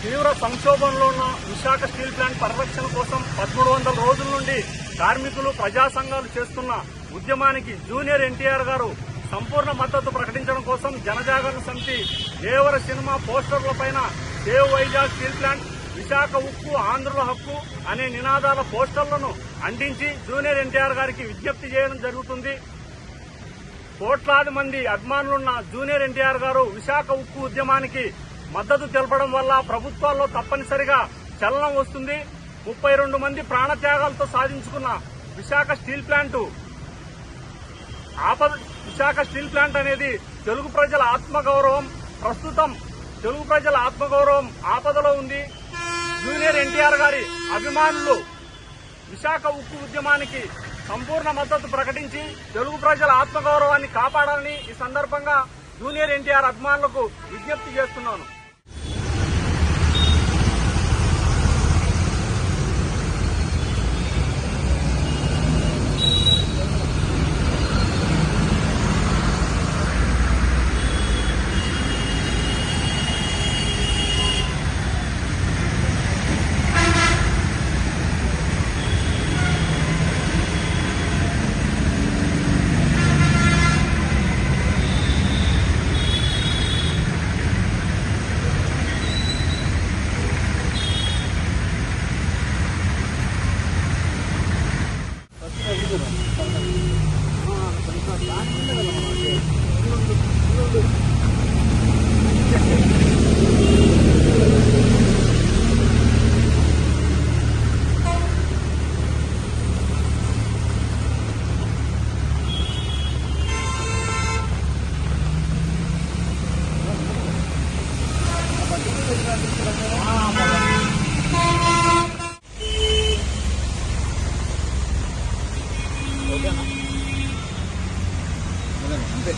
తీవ్ర సంక్షోభంలో ఉన్న విశాఖ స్టీల్ ప్లాంట్ పరిరక్షణ కోసం 1300 రోజుల నుండి కార్మికులు ప్రజా సంఘాలు చేస్తున్న ఉద్యమానికి జూనియర్ ఎన్టీఆర్ గారు సంపూర్ణ మద్దతు ప్రకటించడం కోసం జనజాగరణ సమితి దేవర సినిమా పోస్టర్లపైన save Vizag steel plant, Visakha ఉక్కు ఆంధ్రుల హక్కు అనే నినాదాల పోస్టర్లను అంటించి జూనియర్ ఎన్టీఆర్ గారికి విజ్ఞప్తి చేయడం జరుగుతుంది. కోట్లాది మంది అభిమానులున్న జూనియర్ ఎన్టీఆర్ గారు విశాఖ ఉక్కు ఉద్యమానికి మద్దతు తెలపడం వల్ల ప్రభుత్వాల్లో తప్పనిసరిగా చలనం వస్తుంది. 32 మంది ప్రాణత్యాగాలతో సాధించుకున్న విశాఖ స్టీల్ ప్లాంట్ అనేది తెలుగు ప్రజల ఆత్మగౌరవం. ప్రస్తుతం తెలుగు ప్రజల ఆత్మగౌరవం ఆపదలో ఉంది. జూనియర్ ఎన్టీఆర్ గారి అభిమానులు విశాఖ ఉక్కు ఉద్యమానికి సంపూర్ణ మద్దతు ప్రకటించి తెలుగు ప్రజల ఆత్మగౌరవాన్ని కాపాడాలని ఈ సందర్భంగా జూనియర్ ఎన్టీఆర్ అభిమానులకు విజ్ఞప్తి చేస్తున్నాను. ఓకేనా? అంతే.